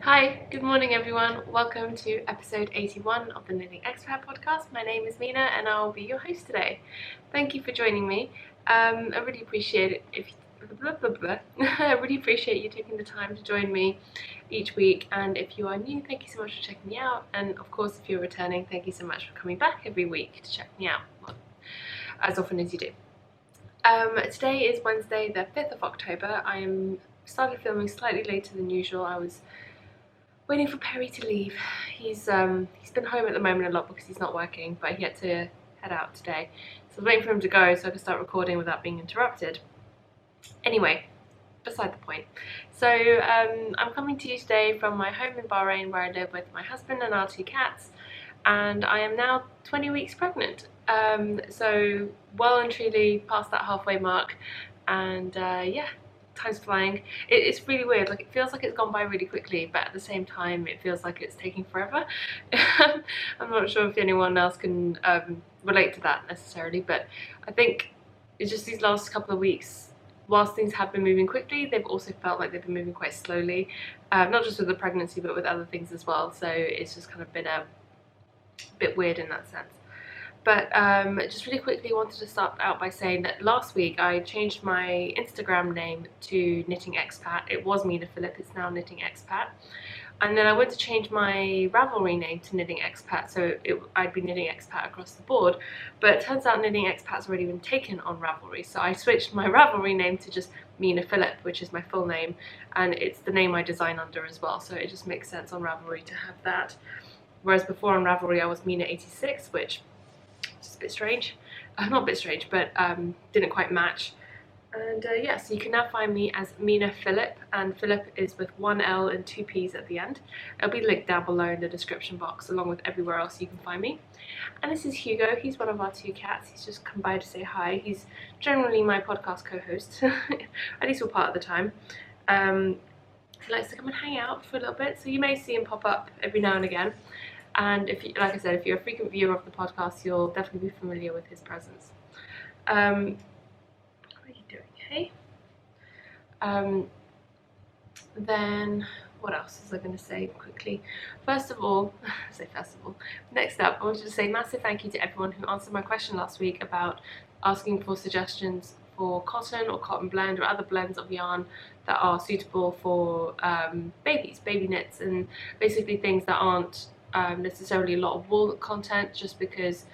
Hi, good morning everyone. Welcome to episode 81 of the Knitting Expat Podcast. My name is Mina and I'll be your host today. Thank you for joining me. I really appreciate it I really appreciate you taking the time to join me each week, and if you are new, thank you so much for checking me out, and of course if you're returning, thank you so much for coming back every week to check me out, as often as you do. Today is Wednesday the 5th of October. I started filming slightly later than usual. I was waiting for Perry to leave. He's been home at the moment a lot because he's not working, but he had to head out today. So I was waiting for him to go so I could start recording without being interrupted. Anyway, beside the point. So I'm coming to you today from my home in Bahrain, where I live with my husband and our 2 cats, and I am now 20 weeks pregnant. So well and truly past that halfway mark, and yeah, time's flying. It's really weird, like it feels like it's gone by really quickly, but at the same time it feels like it's taking forever. I'm not sure if anyone else can relate to that necessarily, but I think it's just these last couple of weeks, whilst things have been moving quickly, they've also felt like they've been moving quite slowly, not just with the pregnancy but with other things as well, so it's just kind of been a bit weird in that sense. But just really quickly wanted to start out by saying that last week I changed my Instagram name to Knitting Expat. It was Mina Phillip, it's now Knitting Expat. And then I went to change my Ravelry name to Knitting Expat, so I'd be Knitting Expat across the board. But it turns out Knitting Expat's already been taken on Ravelry, so I switched my Ravelry name to just Mina Phillip, which is my full name, and it's the name I design under as well, so it just makes sense on Ravelry to have that. Whereas before on Ravelry I was Mina86, which is a bit strange. Not a bit strange, but didn't quite match. And yeah, so you can now find me as Mina Phillip, and Phillip is with 1 L and 2 P's at the end. It'll be linked down below in the description box, along with everywhere else you can find me. And this is Hugo. He's one of our 2 cats. He's just come by to say hi. He's generally my podcast co-host, at least for part of the time. He likes to come and hang out for a little bit, so you may see him pop up every now and again. And if you, like I said, if you're a frequent viewer of the podcast, you'll definitely be familiar with his presence. What are you doing, hey? Then what else was I going to say quickly? Next up, I wanted to say massive thank you to everyone who answered my question last week about asking for suggestions for cotton or cotton blend or other blends of yarn that are suitable for baby knits, and basically things that aren't necessarily a lot of wool content, just because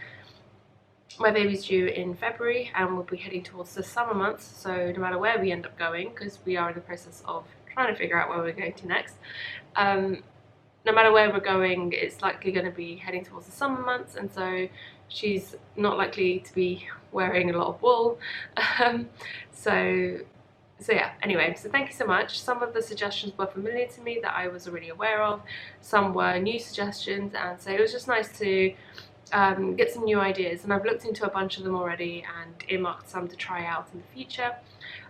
my baby's due in February and we'll be heading towards the summer months, so no matter where we end up going, because we are in the process of trying to figure out where we're going to next, no matter where we're going, it's likely going to be heading towards the summer months, and so she's not likely to be wearing a lot of wool. So yeah, anyway, so thank you so much. Some of the suggestions were familiar to me that I was already aware of, some were new suggestions, and so it was just nice to get some new ideas, and I've looked into a bunch of them already and earmarked some to try out in the future.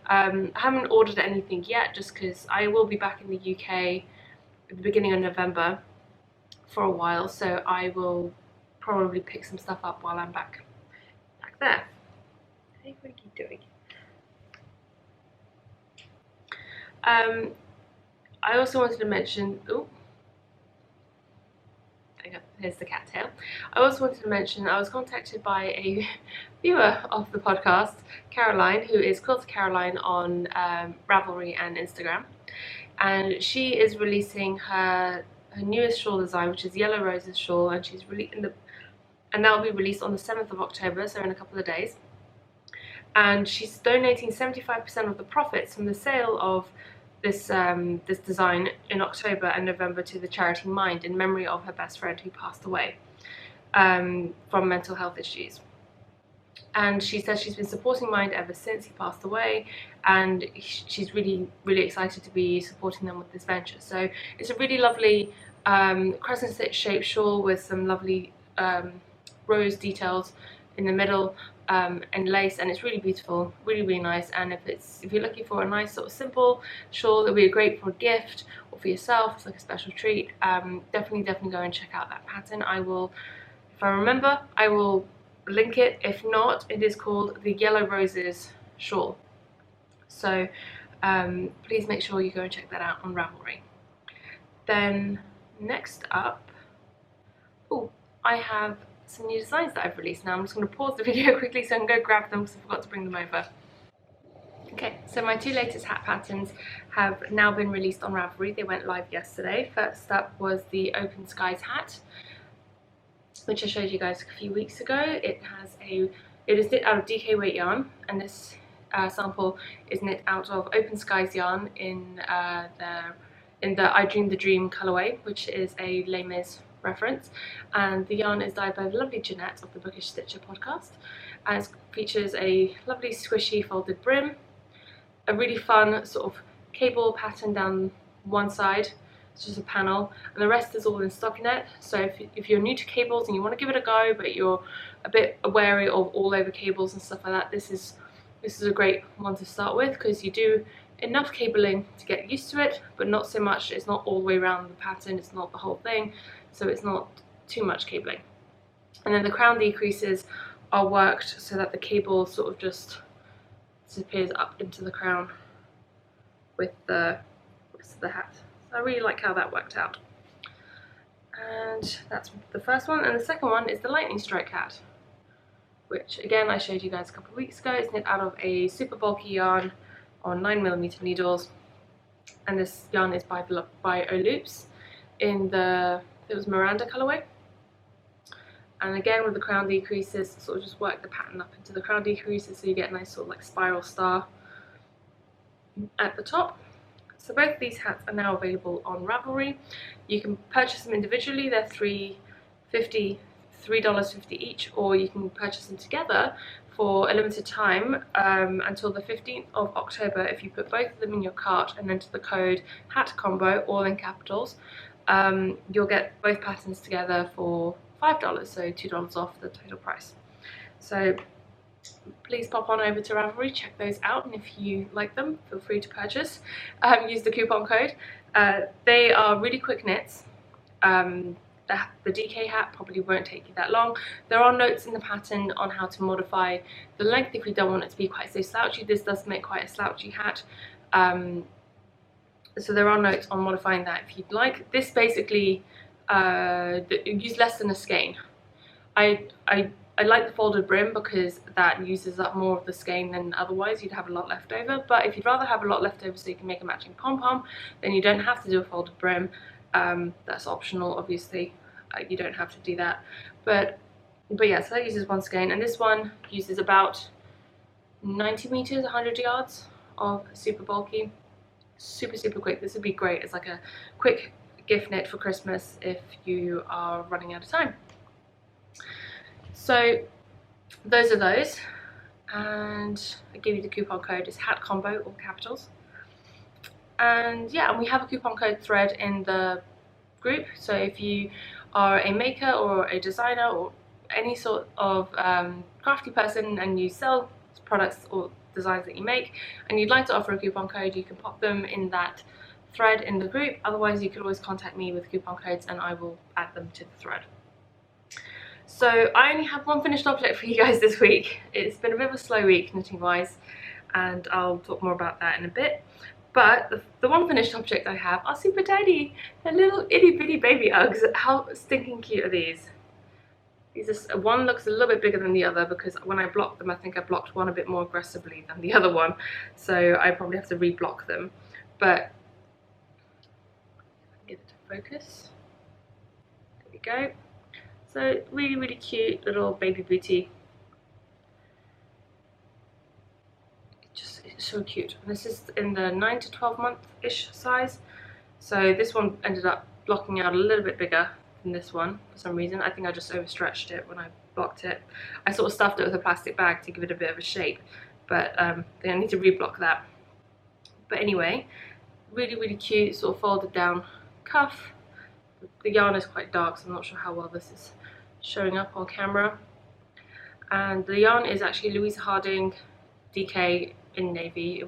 I haven't ordered anything yet, just because I will be back in the UK at the beginning of November for a while, so I will probably pick some stuff up while I'm back there. Hey, what are you doing? I also wanted to mention, here's the cattail. I also wanted to mention I was contacted by a viewer of the podcast, Caroline, who is Quilter Caroline on Ravelry and Instagram, and she is releasing her newest shawl design, which is Yellow Roses shawl, and and that will be released on the 7th of October, so in a couple of days. And she's donating 75% of the profits from the sale of this design in October and November to the charity Mind, in memory of her best friend who passed away from mental health issues. And she says she's been supporting Mind ever since he passed away, and she's really, really excited to be supporting them with this venture. So it's a really lovely crescent stitch shaped shawl with some lovely rose details in the middle, and lace, and it's really beautiful, really, really nice. And if you're looking for a nice sort of simple shawl that would be great for a gift or for yourself, it's like a special treat, definitely go and check out that pattern. I will, if I remember, I will link it. If not, it is called the Yellow Roses shawl, so please make sure you go and check that out on Ravelry. Then next up, I have some new designs that I've released. Now I'm just going to pause the video quickly so I can go grab them because I forgot to bring them over. Okay, so my 2 latest hat patterns have now been released on Ravelry. They went live yesterday. First up was the Open Skies hat, which I showed you guys a few weeks ago. It is knit out of DK weight yarn, and this sample is knit out of Open Skies yarn in the I Dream the Dream colourway, which is a Les Mis reference, and the yarn is dyed by the lovely Jeanette of the Bookish Stitcher podcast, and it features a lovely squishy folded brim, a really fun sort of cable pattern down one side. It's just a panel, and the rest is all in stockinette. So if you're new to cables and you want to give it a go, but you're a bit wary of all over cables and stuff like that, this is a great one to start with, because you do enough cabling to get used to it, but not so much. It's not all the way around the pattern, it's not the whole thing, so it's not too much cabling. And then the crown decreases are worked so that the cable sort of just disappears up into the crown with the rest of the hat. So I really like how that worked out. And that's the first one. And the second one is the Lightning Strike hat, which again I showed you guys a couple of weeks ago. It's knit out of a super bulky yarn on 9mm needles, and this yarn is by O'Loops in it was Miranda colourway. And again, with the crown decreases, sort of just work the pattern up into the crown decreases so you get a nice sort of like spiral star at the top. So both of these hats are now available on Ravelry. You can purchase them individually. They're $3.50 each, or you can purchase them together for a limited time until the 15th of October. If you put both of them in your cart and enter the code HATCOMBO, all in capitals, you'll get both patterns together for $5, so $2 off the total price. So please pop on over to Ravelry, check those out, and if you like them, feel free to purchase. Use the coupon code. They are really quick knits. The DK hat probably won't take you that long. There are notes in the pattern on how to modify the length if you don't want it to be quite so slouchy. This does make quite a slouchy hat. So there are notes on modifying that if you'd like. This basically use less than a skein. I like the folded brim because that uses up more of the skein than otherwise you'd have a lot left over. But if you'd rather have a lot left over so you can make a matching pom-pom, then you don't have to do a folded brim. That's optional, obviously. You don't have to do that. But yeah, so that uses one skein, and this one uses about 90 meters, 100 yards of super bulky, super quick. This would be great as like a quick gift knit for Christmas if you are running out of time. So those are those, and I give you the coupon code. It's HATCOMBO, all capitals. And yeah, and we have a coupon code thread in the group, so if you are a maker or a designer or any sort of crafty person and you sell products or designs that you make and you'd like to offer a coupon code, you can pop them in that thread in the group. Otherwise, you could always contact me with coupon codes and I will add them to the thread. So I only have one finished object for you guys this week. It's been a bit of a slow week knitting wise, and I'll talk more about that in a bit. But the one finished object I have are super tiny. They're little itty bitty baby Uggs. How stinking cute are these? One looks a little bit bigger than the other because when I blocked them, I think I blocked one a bit more aggressively than the other one. So I probably have to reblock them. But get it to focus. There we go. So really cute little baby booty. It's so cute. And this is in the 9 to 12 month-ish size. So this one ended up blocking out a little bit bigger than this one for some reason. I think I just overstretched it when I blocked it. I sort of stuffed it with a plastic bag to give it a bit of a shape, but I need to reblock that. But anyway, really cute, sort of folded down cuff. The yarn is quite dark, so I'm not sure how well this is showing up on camera. And the yarn is actually Louisa Harding DK in navy.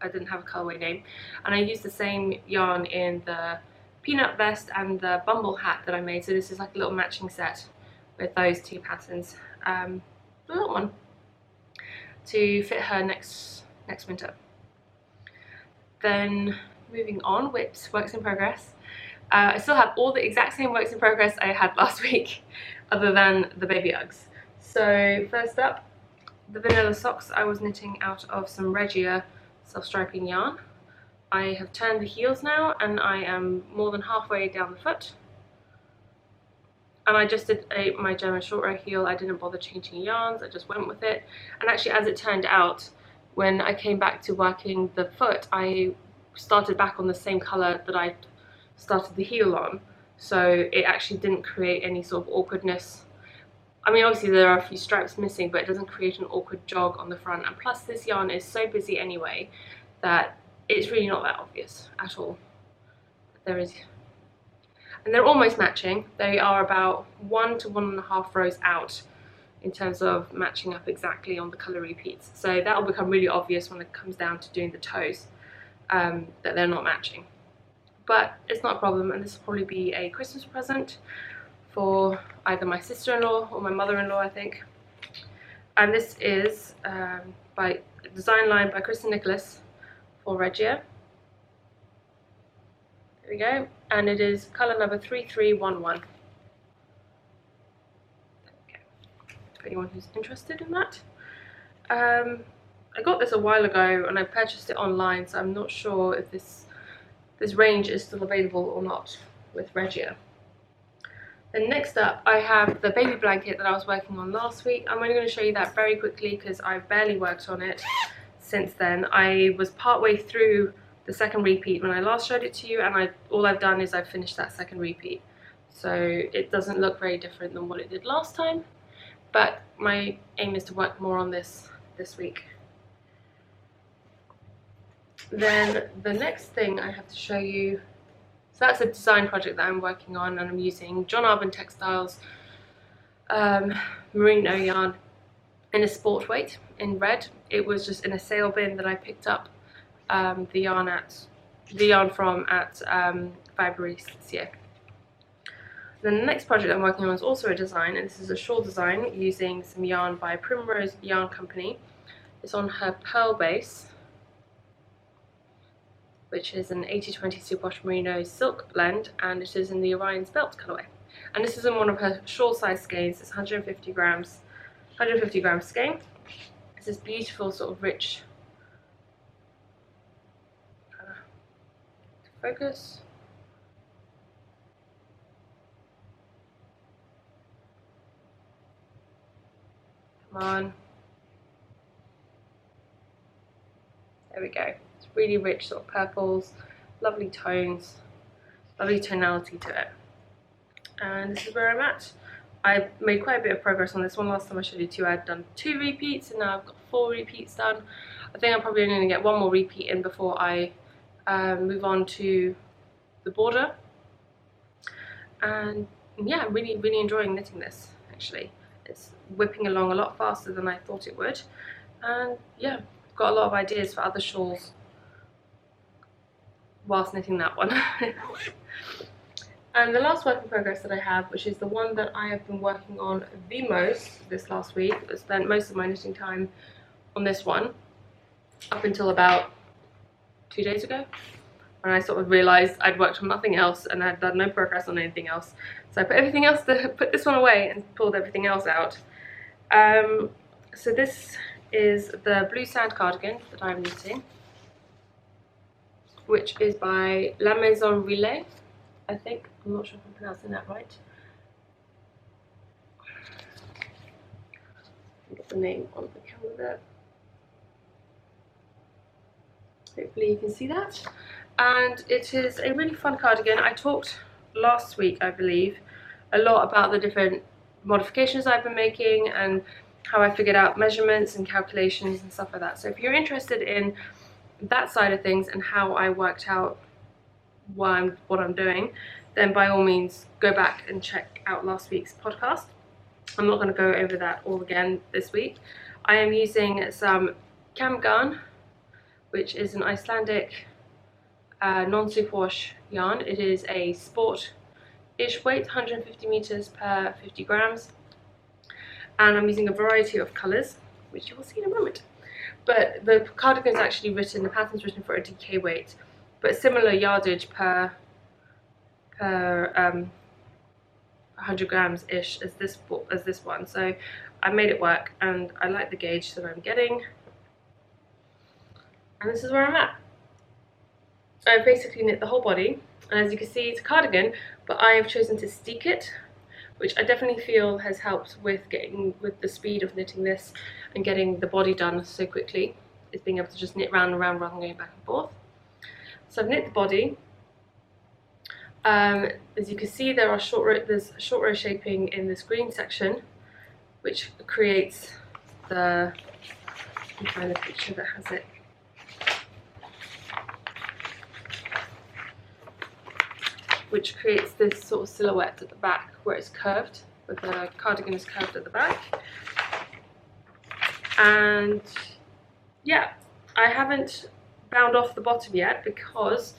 I didn't have a colorway name, and I used the same yarn in the peanut vest and the bumble hat that I made. So this is like a little matching set with those two patterns. The little one to fit her next winter. Then moving on, WIPs, works in progress. I still have all the exact same works in progress I had last week, other than the baby Uggs. So first up, the vanilla socks I was knitting out of some Regia self-striping yarn. I have turned the heels now and I am more than halfway down the foot. And I just did my German short row heel. I didn't bother changing yarns, I just went with it. And actually, as it turned out, when I came back to working the foot, I started back on the same colour that I started the heel on. So it actually didn't create any sort of awkwardness. I mean, obviously there are a few stripes missing, but it doesn't create an awkward jog on the front. And plus this yarn is so busy anyway that it's really not that obvious at all. And they're almost matching. They are about 1 to 1.5 rows out in terms of matching up exactly on the colour repeats. So that will become really obvious when it comes down to doing the toes, that they're not matching. But it's not a problem, and this will probably be a Christmas present for either my sister-in-law or my mother-in-law, I think. And this is by design line by Kristen Nicholas for Regia. There we go, and it is colour number 3311. Okay. For anyone who's interested in that. I got this a while ago and I purchased it online, so I'm not sure if this range is still available or not with Regia. Then next up, I have the baby blanket that I was working on last week. I'm only going to show you that very quickly because I've barely worked on it since then. I was partway through the second repeat when I last showed it to you, and all I've done is I've finished that second repeat. So it doesn't look very different than what it did last time, but my aim is to work more on this week. Then the next thing I have to show you, so that's a design project that I'm working on, and I'm using John Arbon Textiles merino yarn in a sport weight in red. It was just in a sale bin that I picked up the yarn from at Fabry this year. Then the next project I'm working on is also a design, and this is a shawl design using some yarn by Primrose Yarn Company. It's on her pearl base, which is an 80/20 superwash merino silk blend, and it is in the Orion's Belt colourway. And this is in one of her shawl size skeins. It's 150 grams skein. It's this beautiful sort of rich, focus. Come on. There we go. It's really rich sort of purples, lovely tones, lovely tonality to it. And this is where I'm at. I made quite a bit of progress on this one. Last time I showed you two, I had done 2 repeats, and now I've got 4 repeats done. I think I'm probably only going to get 1 more repeat in before I move on to the border. And yeah, I'm really enjoying knitting this, actually. It's whipping along a lot faster than I thought it would. And yeah, got a lot of ideas for other shawls whilst knitting that one. And the last work in progress that I have, which is the one that I have been working on the most this last week, I spent most of my knitting time on this one up until about 2 days ago, when I sort of realised I'd worked on nothing else and I'd done no progress on anything else. So I put this one away and pulled everything else out. So this is the blue sand cardigan that I'm knitting, which is by La Maison Relais, I think. I'm not sure if I'm pronouncing that right. I'll get the name on the camera there. Hopefully you can see that. And it is a really fun cardigan. I talked last week, I believe, a lot about the different modifications I've been making and how I figured out measurements and calculations and stuff like that. So if you're interested in that side of things and how I worked out what I'm doing, then by all means go back and check out last week's podcast. I'm not going to go over that all again this week. I am using some camgarn, which is an Icelandic non-superwash yarn. It is a sport-ish weight, 150 meters per 50 grams. And I'm using a variety of colours, which you will see in a moment. But the cardigan is actually written, the pattern's written for a DK weight, but similar yardage per per 100 grams ish as this one, so I made it work, and I like the gauge that I'm getting, and this is where I'm at. I basically knit the whole body, and as you can see, it's a cardigan, but I have chosen to steek it, which I definitely feel has helped with the speed of knitting this and getting the body done so quickly, is being able to just knit round and round rather than going back and forth. So I've knit the body. As you can see, there's short row shaping in this green section, which creates the, let me find the picture that has it. Which creates this sort of silhouette at the back where it's curved, where the cardigan is curved at the back. And yeah, I haven't bound off the bottom yet, because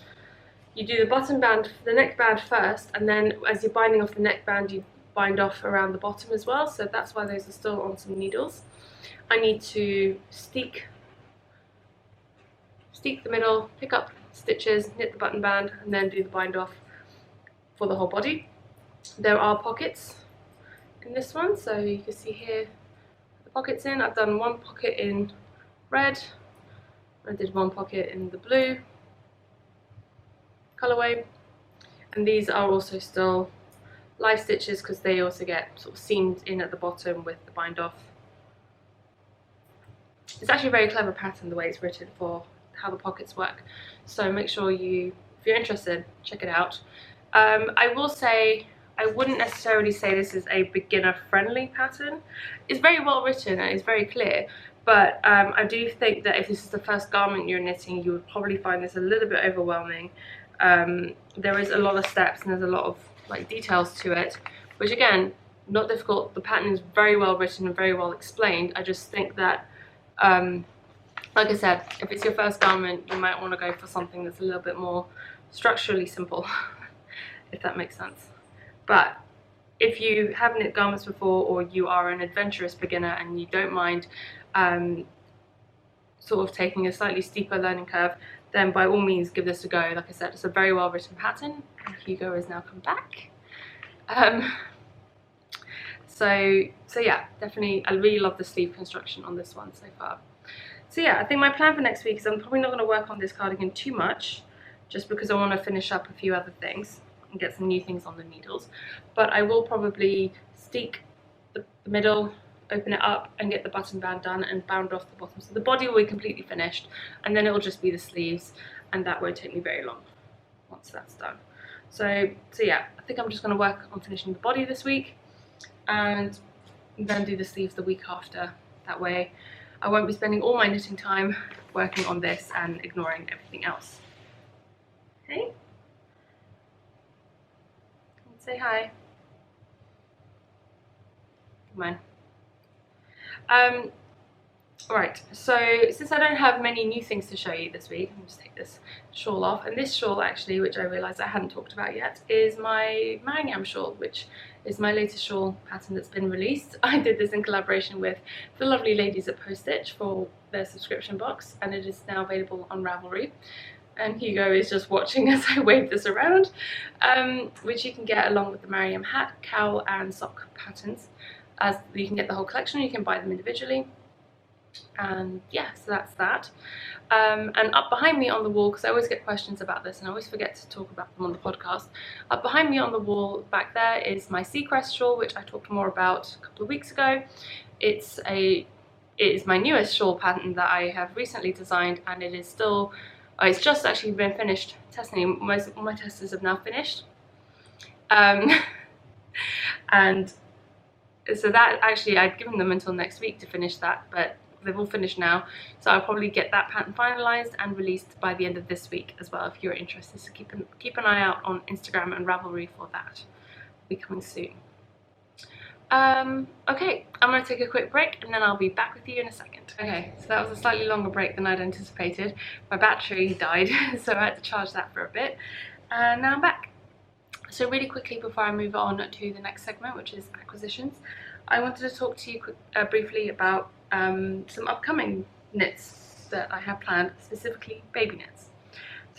you do the bottom band, the neck band first, and then as you're binding off the neck band, you bind off around the bottom as well, so that's why those are still on some needles. I need to steek the middle, pick up stitches, knit the button band, and then do the bind off for the whole body. There are pockets in this one, so you can see here the pockets in. I've done one pocket in red, I did one pocket in the blue colourway, and these are also still live stitches because they also get sort of seamed in at the bottom with the bind off. It's actually a very clever pattern the way it's written for how the pockets work, so make sure if you're interested, check it out. I will say, I wouldn't necessarily say this is a beginner friendly pattern. It's very well written and it's very clear, but I do think that if this is the first garment you're knitting, you would probably find this a little bit overwhelming. There is a lot of steps and there's a lot of like details to it, which again, not difficult. The pattern is very well written and very well explained. I just think that like I said, if it's your first garment, you might want to go for something that's a little bit more structurally simple, if that makes sense. But if you have knit garments before, or you are an adventurous beginner and you don't mind sort of taking a slightly steeper learning curve, then by all means give this a go. Like I said, it's a very well written pattern, and Hugo has now come back. So yeah, definitely, I really love the sleeve construction on this one so far. So yeah, I think my plan for next week is I'm probably not going to work on this cardigan too much, just because I want to finish up a few other things and get some new things on the needles. But I will probably steek the middle, open it up, and get the button band done and bound off the bottom. So the body will be completely finished, and then it will just be the sleeves, and that won't take me very long once that's done. So yeah, I think I'm just going to work on finishing the body this week, and then do the sleeves the week after. That way I won't be spending all my knitting time working on this and ignoring everything else. Hey? Say hi. Come on. Right, so since I don't have many new things to show you this week, I'm just take this shawl off. And this shawl actually, which I realised I hadn't talked about yet, is my Mariam shawl, which is my latest shawl pattern that's been released. I did this in collaboration with the lovely ladies at Post Stitch for their subscription box, and it is now available on Ravelry. And Hugo is just watching as I wave this around, which you can get along with the Mariam hat, cowl and sock patterns. As you can get the whole collection, you can buy them individually. And yeah, so that's that. And up behind me on the wall, because I always get questions about this and I always forget to talk about them on the podcast, up behind me on the wall back there is my Seacrest shawl, which I talked more about a couple of weeks ago. It is my newest shawl pattern that I have recently designed, and it is still, it's just actually been finished testing. All my testers have now finished. And so that actually, I'd given them until next week to finish that, but they've all finished now, so I'll probably get that pattern finalised and released by the end of this week as well, if you're interested. So keep an eye out on Instagram and Ravelry for that. It'll be coming soon. Okay, I'm going to take a quick break and then I'll be back with you in a second. Okay, so that was a slightly longer break than I'd anticipated. My battery died, so I had to charge that for a bit, and now I'm back. So really quickly before I move on to the next segment, which is acquisitions, I wanted to talk to you briefly about some upcoming knits that I have planned, specifically baby knits.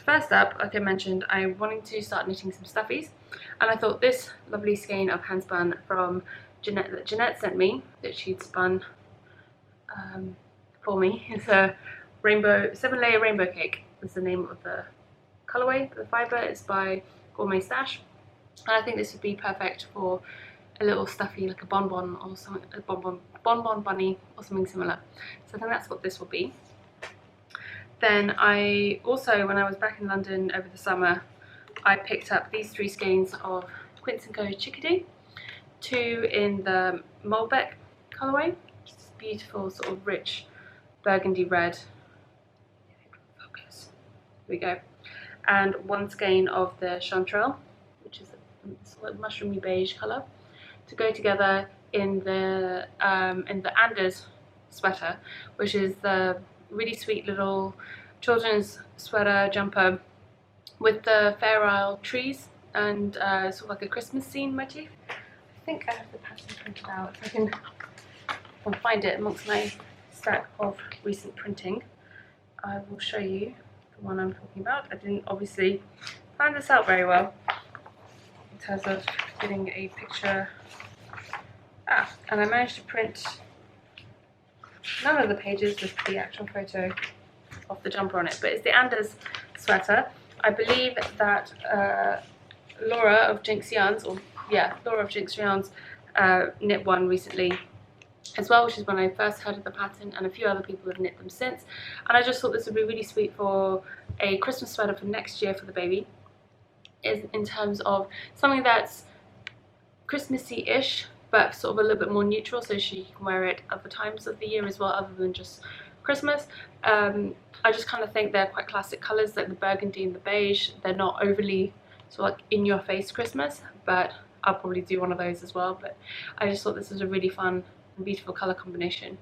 So first up, like I mentioned, I'm wanting to start knitting some stuffies, and I thought this lovely skein of hand spun from Jeanette that Jeanette sent me, that she'd spun for me, is a rainbow 7-layer rainbow cake. Is the name of the colorway. The fibre is by Gourmet Stash, and I think this would be perfect for a little stuffy, like a bonbon or something, a bonbon bunny or something similar. So I think that's what this will be. Then I also, when I was back in London over the summer, I picked up these 3 skeins of Quince & Co Chickadee, 2 in the Malbec colourway, which is beautiful sort of rich burgundy red. Focus. Here we go. And 1 skein of the Chanterelle, which is a sort of mushroomy beige colour, to go together in the Anders sweater, which is the really sweet little children's sweater jumper with the Fair Isle trees and sort of like a Christmas scene motif. I think I have the pattern printed out. If I can find it amongst my stack of recent printing, I will show you the one I'm talking about. I didn't obviously plan this out very well in terms of getting a picture. And I managed to print none of the pages with the actual photo of the jumper on it, but it's the Anders sweater. I believe that Laura of Jinx Yarns, knit one recently as well, which is when I first heard of the pattern, and a few other people have knit them since. And I just thought this would be really sweet for a Christmas sweater for next year for the baby, in terms of something that's Christmassy-ish, but sort of a little bit more neutral, so she can wear it other times of the year as well, other than just Christmas. I just kind of think they're quite classic colours, like the burgundy and the beige. They're not overly sort of like in-your-face Christmas, but I'll probably do one of those as well. But I just thought this was a really fun and beautiful colour combination.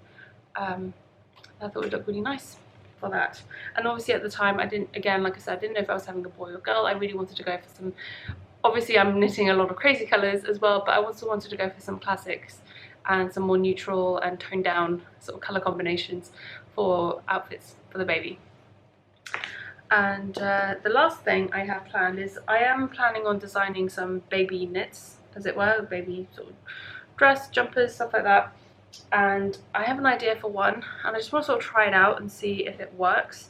I thought it would look really nice for that. And obviously at the time, I didn't know if I was having a boy or girl. I really wanted to go for some, obviously I'm knitting a lot of crazy colours as well, but I also wanted to go for some classics and some more neutral and toned down sort of colour combinations for outfits for the baby. And the last thing I have planned is I am planning on designing some baby knits, as it were, baby sort of dress, jumpers, stuff like that. And I have an idea for one, and I just want to sort of try it out and see if it works,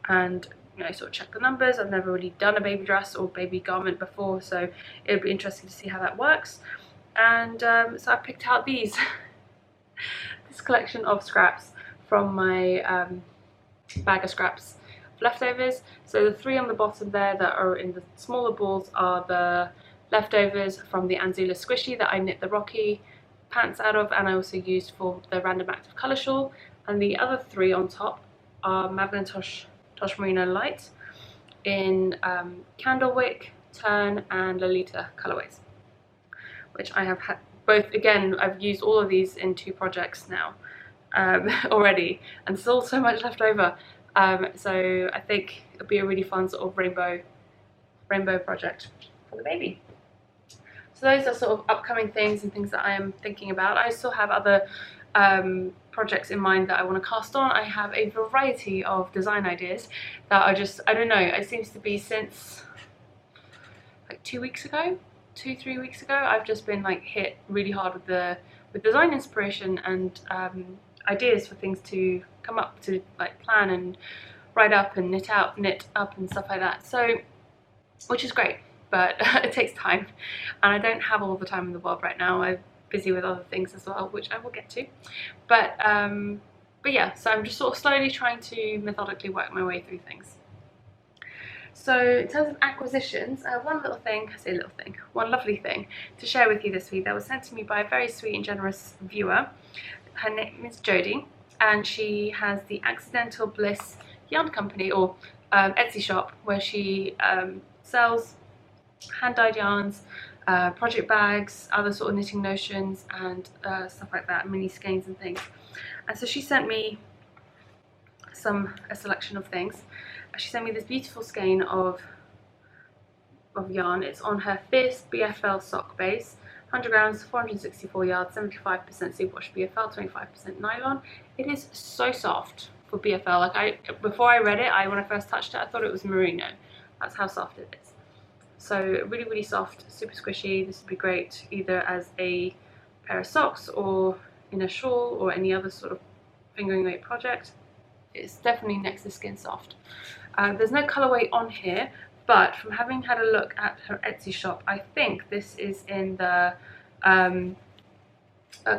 and sort of check the numbers. I've never really done a baby dress or baby garment before, so it would be interesting to see how that works. And so I picked out this collection of scraps from my bag of scraps of leftovers. So the 3 on the bottom there that are in the smaller balls are the leftovers from the Anzula squishy that I knit the Rocky pants out of, and I also used for the Random Active colour shawl. And the other 3 on top are Madeline Tosh Merino Light in Candlewick, Tern and Lolita colourways, which I have had both. Again, I've used all of these in 2 projects now already, and still so much left over. So I think it'll be a really fun sort of rainbow project for the baby. So those are sort of upcoming things and things that I am thinking about. I still have other projects in mind that I want to cast on. I have a variety of design ideas that are just, I don't know, it seems to be since like 2 weeks ago, 2-3 weeks ago, I've just been like hit really hard with design inspiration and ideas for things to come up, to like plan and write up and knit up and stuff like that. So, which is great, but it takes time, and I don't have all the time in the world right now. I'm busy with other things as well, which I will get to. But yeah, so I'm just sort of slowly trying to methodically work my way through things. So in terms of acquisitions, I have one lovely thing to share with you this week that was sent to me by a very sweet and generous viewer. Her name is Jodie, and she has the Accidental Bliss Yarn Company, or Etsy shop, where she sells hand-dyed yarns, project bags, other sort of knitting notions and stuff like that, mini skeins and things. And so she sent me a selection of things. She sent me this beautiful skein of yarn. It's on her Fierce BFL sock base, 100 grams, 464 yards, 75% superwash BFL, 25% nylon. It is so soft for BFL. Like before I read it, when I first touched it, I thought it was merino. That's how soft it is. So really, really soft, super squishy. This would be great either as a pair of socks or in a shawl or any other sort of fingering weight project. It's definitely next to skin soft. There's no colorway on here, but from having had a look at her Etsy shop, I think this is in the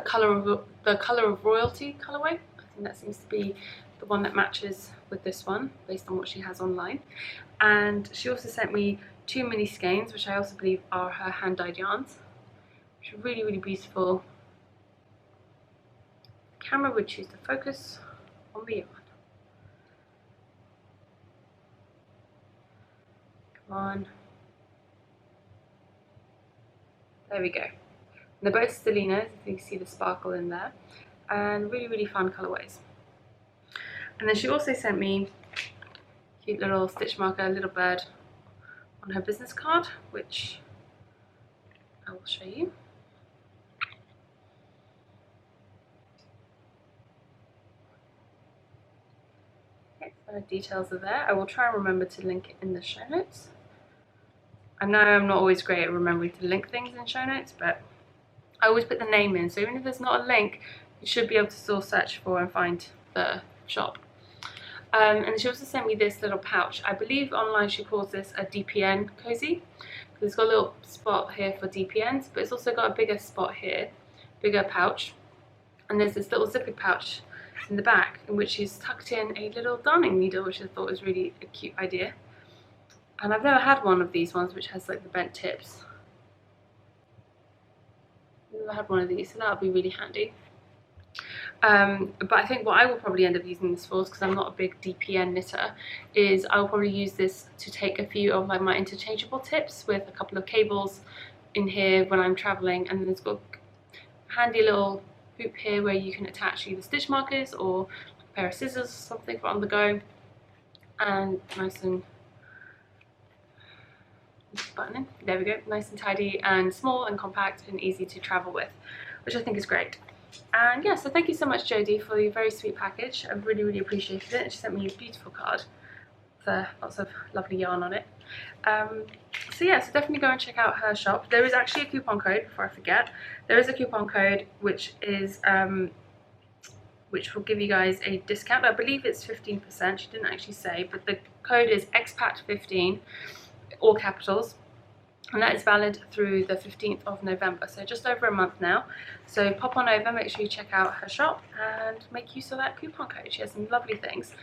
color of royalty colorway. I think that seems to be the one that matches with this one based on what she has online. And she also sent me 2 mini skeins, which I also believe are her hand dyed yarns, which are really, really beautiful. The camera would choose to focus on the yarn. Come on. There we go. And they're both Stellinas, if you can see the sparkle in there, and really, really fun colourways. And then she also sent me a cute little stitch marker, little bird, on her business card, which I will show you. Okay, so the details are there. I will try and remember to link it in the show notes. I know I'm not always great at remembering to link things in show notes, but I always put the name in, so even if there's not a link, you should be able to still search for and find the shop. And she also sent me this little pouch. I believe online she calls this a DPN cozy, because it's got a little spot here for DPNs, but it's also got a bigger spot here, bigger pouch. And there's this little zippered pouch in the back in which she's tucked in a little darning needle, which I thought was really a cute idea. And I've never had one of these ones which has like the bent tips. I've never had one of these, so that would be really handy. But I think what I will probably end up using this for, because I'm not a big DPN knitter, is I will probably use this to take a few of like my interchangeable tips with a couple of cables in here when I'm traveling, and then it's got a handy little hoop here where you can attach either stitch markers or a pair of scissors or something for on the go, and nice and buttoning. There we go, nice and tidy and small and compact and easy to travel with, which I think is great. And yeah, so thank you so much, Jodie, for your very sweet package. I really, really appreciated it. She sent me a beautiful card with lots of lovely yarn on it. So yeah, so definitely go and check out her shop. There is actually a coupon code, before I forget. There is a coupon code which is which will give you guys a discount. I believe it's 15%. She didn't actually say, but the code is expat15, all capitals. And that is valid through the 15th of November, so just over a month now. So pop on over, make sure you check out her shop and make use of that coupon code. She has some lovely things.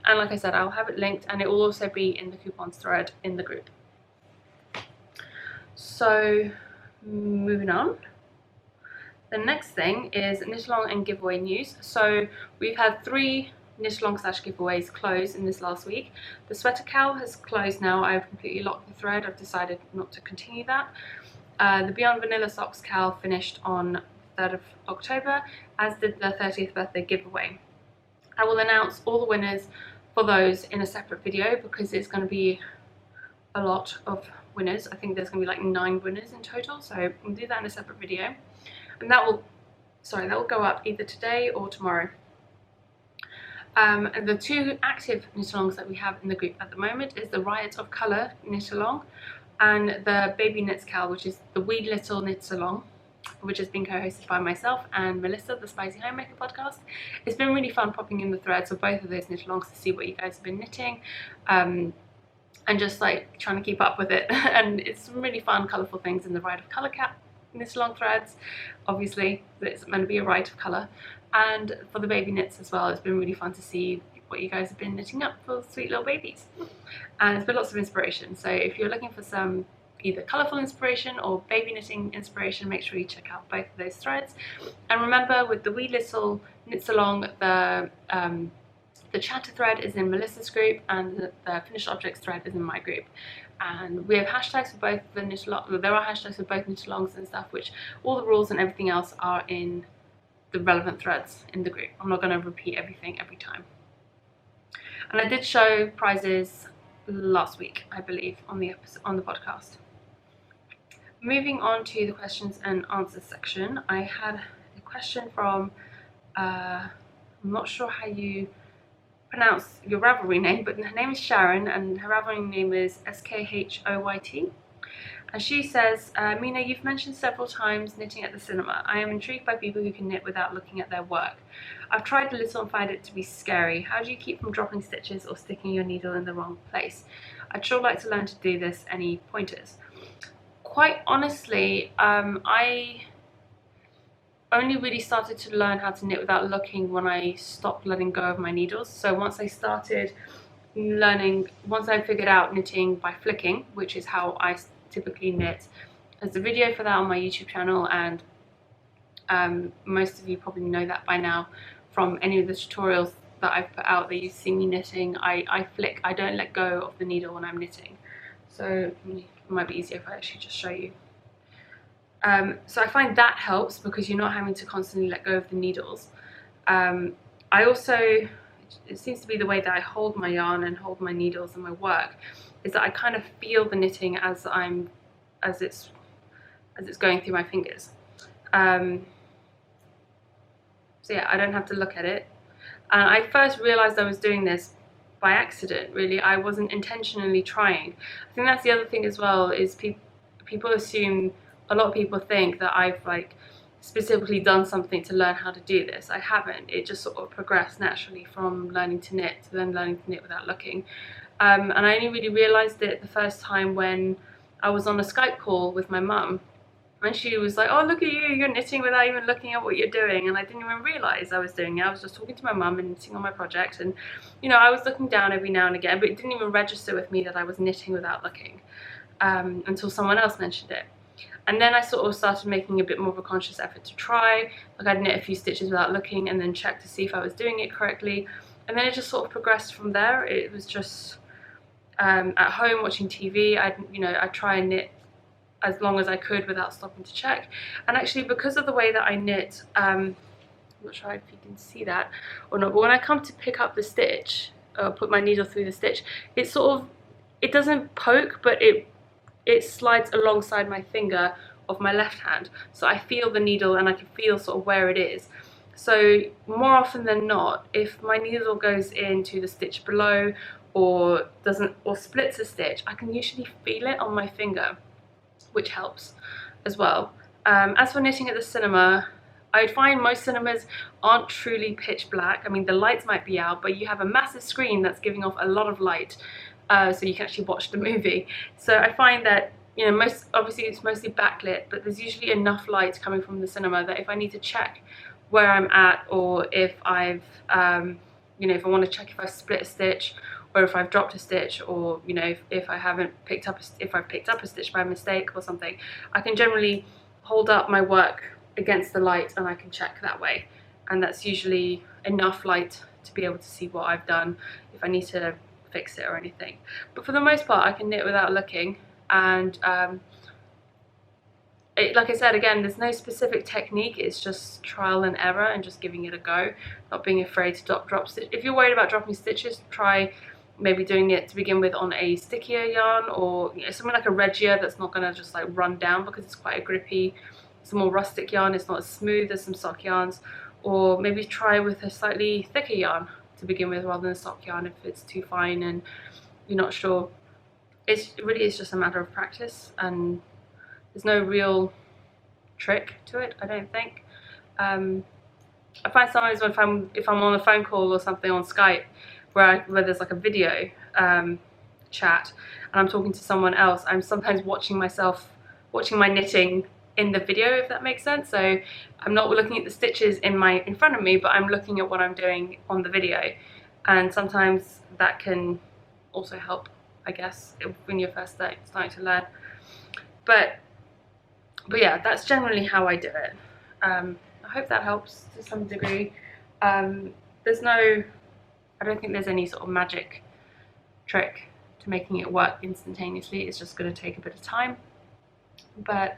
And like I said, I'll have it linked, and it will also be in the coupons thread in the group. So moving on. The next thing is knit along and giveaway news. So we've had 3 knit along / giveaways close in this last week. The sweater cowl has closed now. I've completely locked the thread. I've decided not to continue that. The Beyond Vanilla Socks cowl finished on 3rd of October, as did the 30th birthday giveaway. I will announce all the winners for those in a separate video, because it's going to be a lot of winners. I think there's going to be like 9 winners in total, so we'll do that in a separate video. And that will go up either today or tomorrow. And the 2 active knit alongs that we have in the group at the moment is the Riot of Colour knit along and the Baby Knits Cowl, which is the wee little knit along, which has been co-hosted by myself and Melissa, the Spicy Homemaker podcast. It's been really fun popping in the threads of both of those knit alongs to see what you guys have been knitting, and just like trying to keep up with it. And it's some really fun, colourful things in the Riot of Colour knit along threads. Obviously, it's meant to be a Riot of Colour. And for the baby knits as well, it's been really fun to see what you guys have been knitting up for sweet little babies. And it's been lots of inspiration. So if you're looking for some either colourful inspiration or baby knitting inspiration, make sure you check out both of those threads. And remember, with the wee little knits along, the chatter thread is in Melissa's group, and the finished objects thread is in my group. And we have hashtags for both the knit along. There are hashtags for both knit alongs and stuff, which all the rules and everything else are in the relevant threads in the group. I'm not going to repeat everything every time. And I did show prizes last week, I believe, on the podcast. Moving on to the questions and answers section, I had a question from I'm not sure how you pronounce your Ravelry name, but her name is Sharon and her Ravelry name is Skhoyt. And she says, Mina, you've mentioned several times knitting at the cinema. I am intrigued by people who can knit without looking at their work. I've tried a little and find it to be scary. How do you keep from dropping stitches or sticking your needle in the wrong place? I'd sure like to learn to do this. Any pointers? Quite honestly, I only really started to learn how to knit without looking when I stopped letting go of my needles. So once I started learning, once I figured out knitting by flicking, which is how I typically knit, there's a video for that on my YouTube channel, and most of you probably know that by now from any of the tutorials that I've put out that you see me knitting. I flick, I don't let go of the needle when I'm knitting. So it might be easier if I actually just show you. So I find that helps because you're not having to constantly let go of the needles. I also, it seems to be the way that I hold my yarn and hold my needles in my work, is that I kind of feel the knitting as it's going through my fingers. So yeah, I don't have to look at it. And I first realized I was doing this by accident, really. I wasn't intentionally trying. I think that's the other thing as well, is people assume, a lot of people think that I've like specifically done something to learn how to do this. I haven't. It just sort of progressed naturally from learning to knit to then learning to knit without looking. And I only really realised it the first time when I was on a Skype call with my mum, and she was like, oh, look at you, you're knitting without even looking at what you're doing. And I didn't even realise I was doing it. I was just talking to my mum and knitting on my project, and you know, I was looking down every now and again, but it didn't even register with me that I was knitting without looking until someone else mentioned it. And then I sort of started making a bit more of a conscious effort to try. Like I'd knit a few stitches without looking and then check to see if I was doing it correctly. And then it just sort of progressed from there. It was just at home watching TV, I'd try and knit as long as I could without stopping to check. And actually, because of the way that I knit, I'm not sure if you can see that or not, but when I come to pick up the stitch, or put my needle through the stitch, it sort of, it doesn't poke, but it slides alongside my finger of my left hand, so I feel the needle and I can feel sort of where it is. So more often than not, if my needle goes into the stitch below or splits a stitch, I can usually feel it on my finger, which helps as well. As for knitting at the cinema, I'd find most cinemas aren't truly pitch black. I mean, the lights might be out, but you have a massive screen that's giving off a lot of light. So you can actually watch the movie. So I find that, you know, obviously it's mostly backlit, but there's usually enough light coming from the cinema that if I need to check where I'm at, or if I've, if I want to check if I've split a stitch, or if I've dropped a stitch, or you know, if I haven't picked up, if I've picked up a stitch by mistake or something, I can generally hold up my work against the light and I can check that way. And that's usually enough light to be able to see what I've done if I need to fix it or anything. But for the most part, I can knit without looking, and like I said, again, there's no specific technique. It's just trial and error and just giving it a go, not being afraid to drop stitch. If you're worried about dropping stitches, try maybe doing it to begin with on a stickier yarn, or something like a Regia that's not going to just like run down because it's quite a grippy, it's a more rustic yarn, it's not as smooth as some sock yarns. Or maybe try with a slightly thicker yarn to begin with rather than a sock yarn if it's too fine and you're not sure. It really is just a matter of practice, and there's no real trick to it, I don't think. I find sometimes if I'm on a phone call or something on Skype where there's like a video chat and I'm talking to someone else, I'm sometimes watching my knitting in the video, if that makes sense. So I'm not looking at the stitches in front of me, but I'm looking at what I'm doing on the video, and sometimes that can also help, I guess, when you're first starting to learn. But yeah, that's generally how I do it. I hope that helps to some degree. I don't think there's any sort of magic trick to making it work instantaneously. It's just going to take a bit of time. But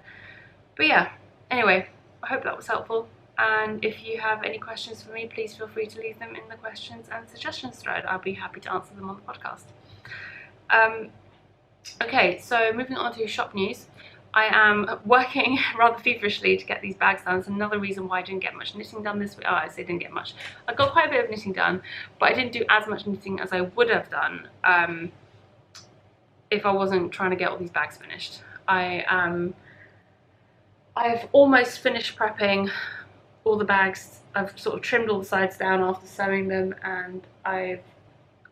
yeah, anyway, I hope that was helpful. And if you have any questions for me, please feel free to leave them in the questions and suggestions thread. I'll be happy to answer them on the podcast. Okay, so moving on to shop news. I am working rather feverishly to get these bags done. It's another reason why I didn't get much knitting done this week. Oh, I say didn't get much. I got quite a bit of knitting done, but I didn't do as much knitting as I would have done if I wasn't trying to get all these bags finished. I've almost finished prepping all the bags. I've sort of trimmed all the sides down after sewing them, and I'm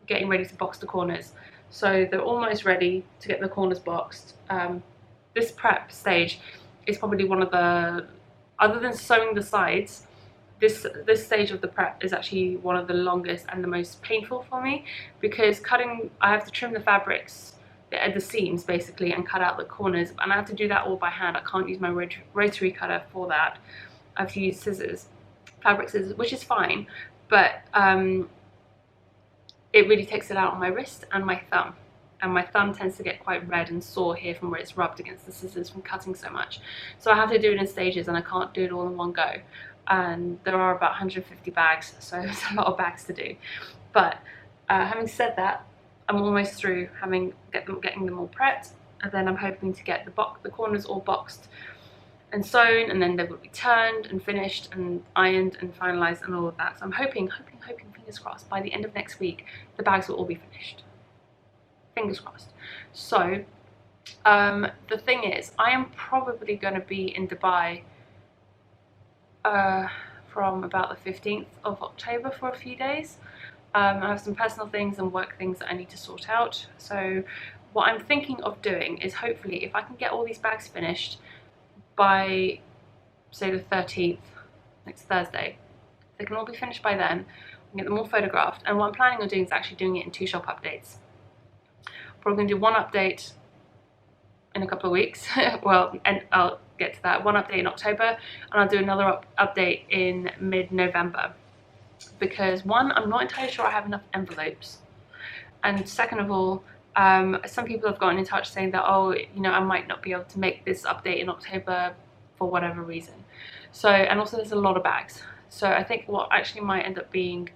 getting ready to box the corners. So they're almost ready to get the corners boxed. This prep stage is probably one of the, other than sewing the sides, this stage of the prep is actually one of the longest and the most painful for me, because I have to trim the fabrics, the seams basically, and cut out the corners, and I have to do that all by hand. I can't use my rotary cutter for that. I have to use scissors, fabric scissors, which is fine, but it really takes it out on my wrist and my thumb. And my thumb tends to get quite red and sore here from where it's rubbed against the scissors from cutting so much. So I have to do it in stages, and I can't do it all in one go. And there are about 150 bags, so it's a lot of bags to do. But having said that, I'm almost through getting them all prepped, and then I'm hoping to get the corners all boxed and sewn, and then they will be turned and finished and ironed and finalised and all of that. So I'm hoping, fingers crossed, by the end of next week the bags will all be finished. Fingers crossed. So the thing is, I am probably going to be in Dubai from about the 15th of October for a few days. I have some personal things and work things that I need to sort out. So what I'm thinking of doing is, hopefully, if I can get all these bags finished by, say, the 13th, next Thursday, they can all be finished by then, and get them all photographed. And what I'm planning on doing is actually doing it in 2 shop updates. Probably going to do one update in a couple of weeks. Well, and I'll get to that. One update in October, and I'll do another update in mid-November. Because one, I'm not entirely sure I have enough envelopes, and second of all, some people have gotten in touch saying that, oh, you know, I might not be able to make this update in October for whatever reason. So, and also there's a lot of bags. So I think what actually might end up being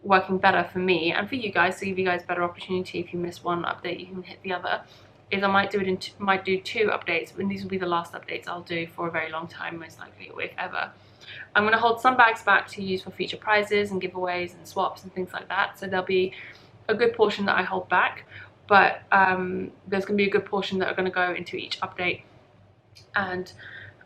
working better for me and for you guys, to give you guys better opportunity, if you miss one update you can hit the other, is I might do 2 updates, and these will be the last updates I'll do for a very long time, most likely, or if ever. I'm going to hold some bags back to use for future prizes and giveaways and swaps and things like that, so there'll be a good portion that I hold back, but there's going to be a good portion that are going to go into each update. And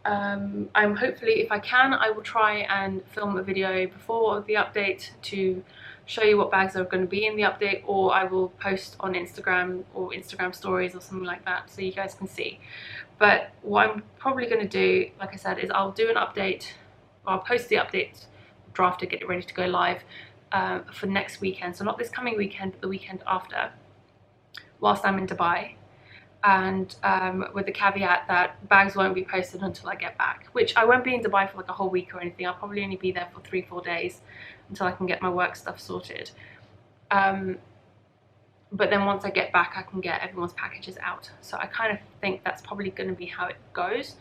I'm hopefully, if I can, I will try and film a video before the update to show you what bags are going to be in the update, or I will post on Instagram or Instagram stories or something like that so you guys can see. But what I'm probably going to do, like I said, is I'll do an update, or I'll post the update, draft it, get it ready to go live for next weekend. So not this coming weekend, but the weekend after, whilst I'm in Dubai. And with the caveat that bags won't be posted until I get back, which I won't be in Dubai for like a whole week or anything. I'll probably only be there for 3-4 days until I can get my work stuff sorted. But then once I get back, I can get everyone's packages out. So I kind of think that's probably going to be how it goes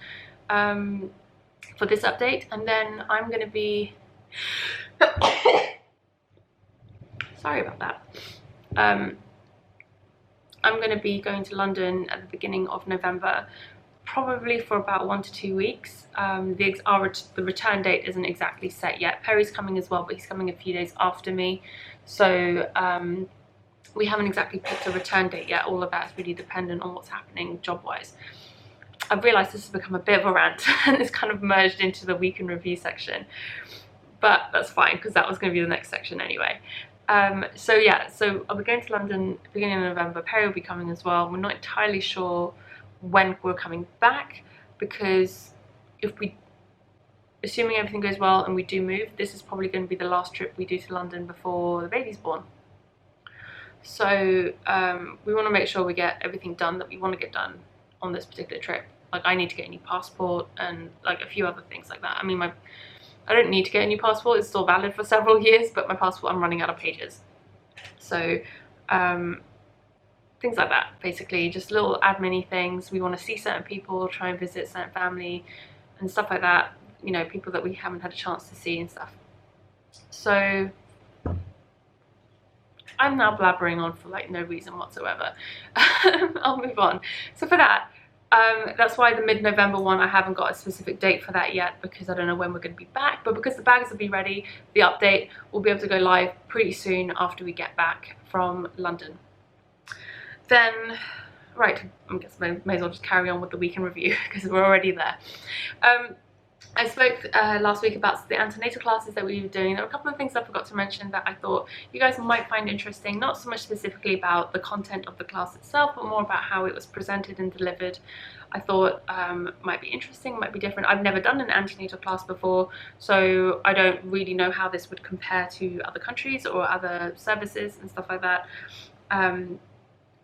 for this update. And then I'm going to be sorry about that. I'm going to be going to London at the beginning of November, probably for about 1 to 2 weeks. The return date isn't exactly set yet. Perry's coming as well, but he's coming a few days after me. So we haven't exactly picked a return date yet. All of that is really dependent on what's happening job-wise. I've realised this has become a bit of a rant and it's kind of merged into the week in review section. But that's fine, because that was going to be the next section anyway. So yeah, so I'll be going to London beginning of November. Perry will be coming as well. We're not entirely sure when we're coming back, because assuming everything goes well and we do move, this is probably going to be the last trip we do to London before the baby's born. So we want to make sure we get everything done that we want to get done on this particular trip. Like, I need to get a new passport and like a few other things like that. I mean, I don't need to get a new passport, it's still valid for several years, but my passport, I'm running out of pages. So things like that, basically, just little admin-y things. We want to see certain people, try and visit certain family and stuff like that, you know, people that we haven't had a chance to see and stuff. So I'm now blabbering on for like no reason whatsoever. I'll move on. So for that, That's why the mid-November one, I haven't got a specific date for that yet, because I don't know when we're going to be back. But because the bags will be ready, the update will be able to go live pretty soon after we get back from London. Then, right, I guess I may as well just carry on with the weekend review because we're already there. I spoke last week about the antenatal classes that we were doing. There were a couple of things I forgot to mention that I thought you guys might find interesting, not so much specifically about the content of the class itself, but more about how it was presented and delivered. I thought might be interesting, might be different. I've never done an antenatal class before, so I don't really know how this would compare to other countries or other services and stuff like that.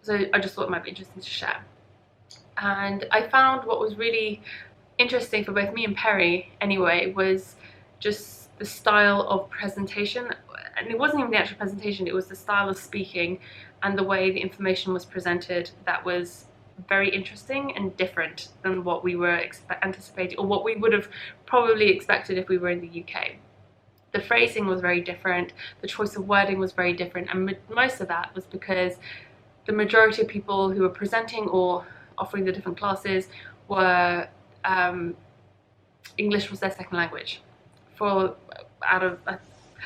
So I just thought it might be interesting to share. And I found what was really interesting for both me and Perry anyway was just the style of presentation. And it wasn't even the actual presentation, it was the style of speaking and the way the information was presented that was very interesting and different than what we were anticipating, or what we would have probably expected if we were in the UK. The phrasing was very different, the choice of wording was very different, and most of that was because the majority of people who were presenting or offering the different classes were English was their second language. I think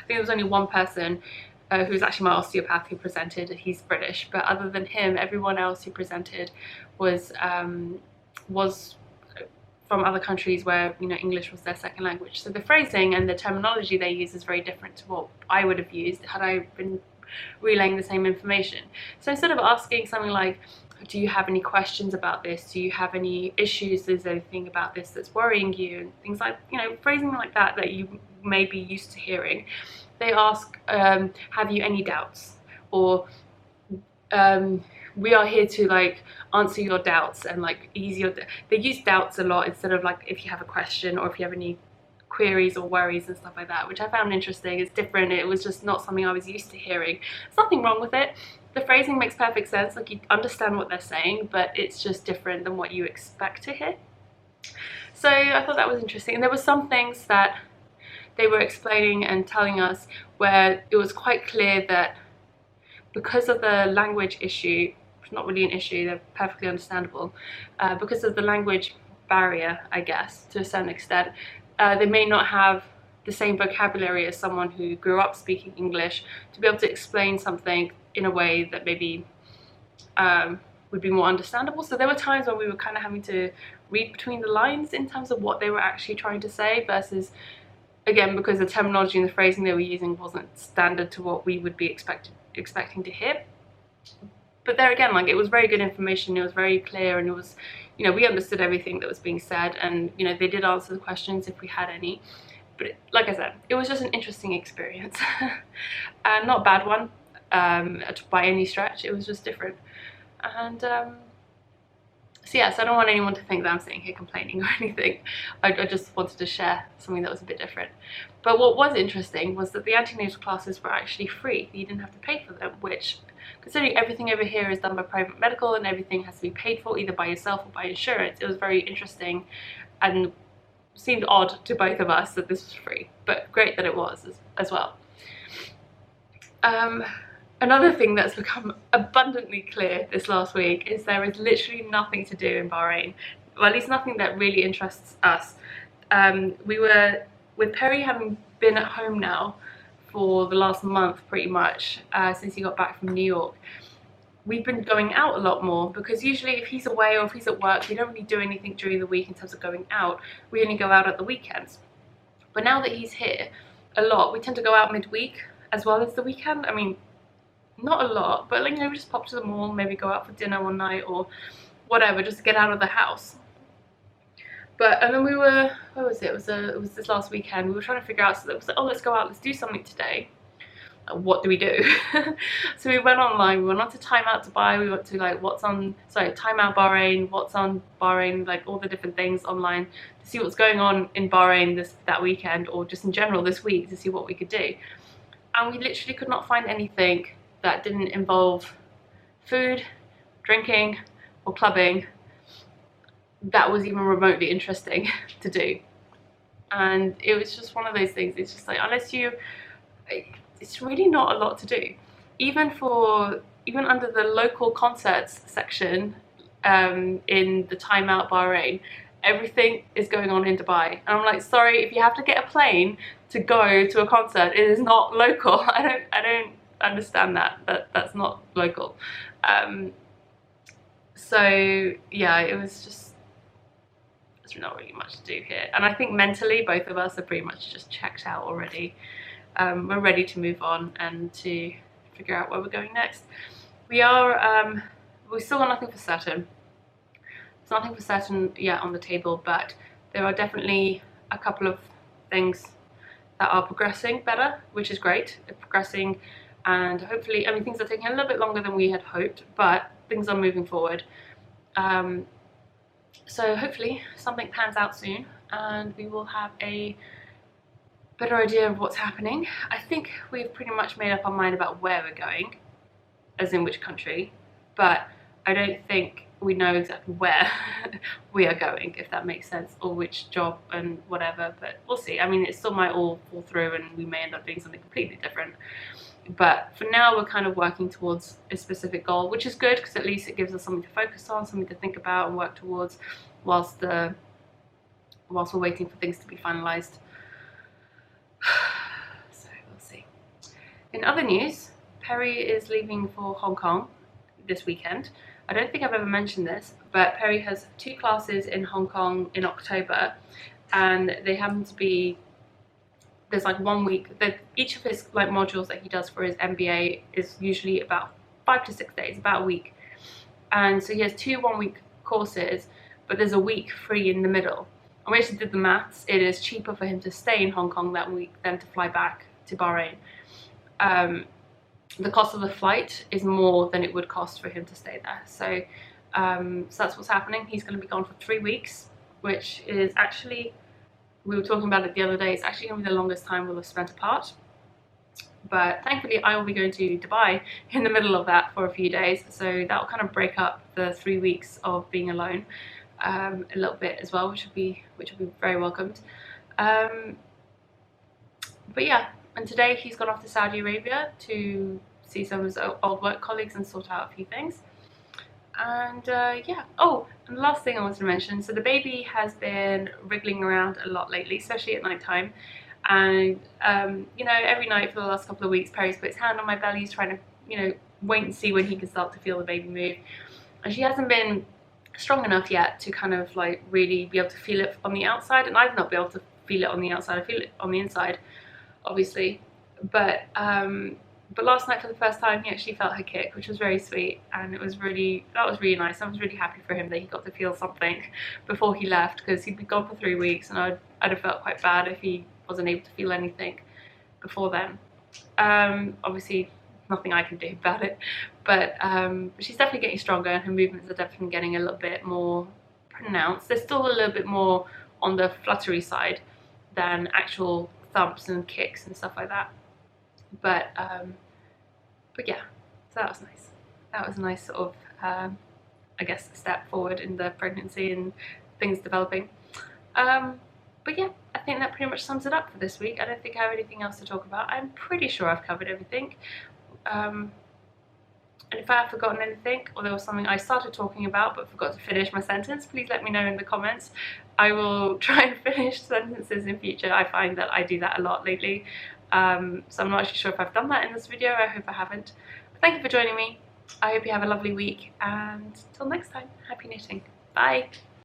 there was only one person who was actually my osteopath who presented. He's British, but other than him, everyone else who presented was from other countries where, you know, English was their second language. So the phrasing and the terminology they use is very different to what I would have used had I been relaying the same information. So instead of asking something like, do you have any questions about this? Do you have any issues? Is there anything about this that's worrying you? And things like, you know, phrasing like that that you may be used to hearing. They ask, have you any doubts? Or we are here to like answer your doubts and like ease your. They use doubts a lot instead of like if you have a question or if you have any queries or worries and stuff like that, which I found interesting. It's different. It was just not something I was used to hearing. There's nothing wrong with it. The phrasing makes perfect sense, like you understand what they're saying, but it's just different than what you expect to hear. So I thought that was interesting. And there were some things that they were explaining and telling us where it was quite clear that because of the language issue, it's not really an issue, they're perfectly understandable, because of the language barrier, I guess, to a certain extent, they may not have the same vocabulary as someone who grew up speaking English to be able to explain something in a way that maybe would be more understandable. So there were times when we were kind of having to read between the lines in terms of what they were actually trying to say, versus, again, because the terminology and the phrasing they were using wasn't standard to what we would be expecting to hear. But there again, like, it was very good information, it was very clear, and it was, you know, we understood everything that was being said, and, you know, they did answer the questions if we had any. But like I said, it was just an interesting experience. And not a bad one by any stretch, it was just different. And so yes, I don't want anyone to think that I'm sitting here complaining or anything. I just wanted to share something that was a bit different. But what was interesting was that the antenatal classes were actually free. You didn't have to pay for them, which, considering everything over here is done by private medical and everything has to be paid for either by yourself or by insurance, it was very interesting and seemed odd to both of us that this was free, but great that it was as well. Another thing that's become abundantly clear this last week is there is literally nothing to do in Bahrain, or at least nothing that really interests us. We were, with Perry having been at home now for the last month pretty much, since he got back from New York, we've been going out a lot more, because usually if he's away or if he's at work, we don't really do anything during the week in terms of going out. We only go out at the weekends. But now that he's here a lot, we tend to go out midweek as well as the weekend. I mean, not a lot, but, like, you know, we just pop to the mall, maybe go out for dinner one night or whatever, just to get out of the house. But, and then we were, where was it? It was this last weekend. We were trying to figure out, so it was like, oh, let's go out, let's do something today. What do we do? So we went online, we went on to Time Out Dubai, we went to like Time Out Bahrain, what's on Bahrain, like all the different things online to see what's going on in Bahrain that weekend, or just in general this week, to see what we could do. And we literally could not find anything that didn't involve food, drinking, or clubbing that was even remotely interesting to do. And it was just one of those things, it's just like, it's really not a lot to do. Even under the local concerts section, in the timeout Bahrain. Everything is going on in Dubai, and I'm like, sorry, if you have to get a plane to go to a concert, it is not local. I don't understand that's not local. So yeah, there's not really much to do here, and I think mentally both of us are pretty much just checked out already. We're ready to move on and to figure out where we're going next. We still got nothing for certain. There's nothing for certain yet on the table, but there are definitely a couple of things that are progressing better, which is great. They're progressing, and hopefully, I mean, things are taking a little bit longer than we had hoped, but things are moving forward. So hopefully something pans out soon and we will have a better idea of what's happening. I think we've pretty much made up our mind about where we're going, as in which country, but I don't think we know exactly where we are going, if that makes sense, or which job and whatever, but we'll see. I mean, it still might all fall through and we may end up doing something completely different. But for now, we're kind of working towards a specific goal, which is good because at least it gives us something to focus on, something to think about and work towards whilst we're waiting for things to be finalised. So we'll see. In other news, Perry is leaving for Hong Kong this weekend. I don't think I've ever mentioned this, but Perry has 2 classes in Hong Kong in October, and they happen to be, there's like 1 week that each of his like modules that he does for his MBA is usually about 5 to 6 days, about a week, and so he has 2 1-week courses, but there's a week free in the middle. And we actually did the maths. It is cheaper for him to stay in Hong Kong that week than to fly back to Bahrain. The cost of the flight is more than it would cost for him to stay there. So that's what's happening. He's going to be gone for 3 weeks, which is actually, we were talking about it the other day, it's actually going to be the longest time we'll have spent apart. But thankfully I will be going to Dubai in the middle of that for a few days, so that will kind of break up the 3 weeks of being alone a little bit as well, which will be very welcomed. But yeah, and today he's gone off to Saudi Arabia to see some of his old work colleagues and sort out a few things. And yeah, oh, and the last thing I wanted to mention, so the baby has been wriggling around a lot lately, especially at night time. And you know, every night for the last couple of weeks, Perry's put his hand on my belly. He's trying to, you know, wait and see when he can start to feel the baby move. And she hasn't been strong enough yet to kind of like really be able to feel it on the outside, and I've not been able to feel it on the outside. I feel it on the inside, obviously. But last night for the first time, he actually felt her kick, which was very sweet, and that was really nice. I was really happy for him that he got to feel something before he left, because he'd been gone for 3 weeks, and I'd have felt quite bad if he wasn't able to feel anything before then. Obviously nothing I can do about it, but she's definitely getting stronger, and her movements are definitely getting a little bit more pronounced. They're still a little bit more on the fluttery side than actual thumps and kicks and stuff like that. But yeah, so that was nice. That was a nice sort of, I guess, step forward in the pregnancy and things developing. But yeah, I think that pretty much sums it up for this week. I don't think I have anything else to talk about. I'm pretty sure I've covered everything. And if I have forgotten anything, or there was something I started talking about but forgot to finish my sentence, please let me know in the comments. I will try and finish sentences in future. I find that I do that a lot lately. So I'm not actually sure if I've done that in this video. I hope I haven't. But thank you for joining me. I hope you have a lovely week, and till next time, happy knitting. Bye!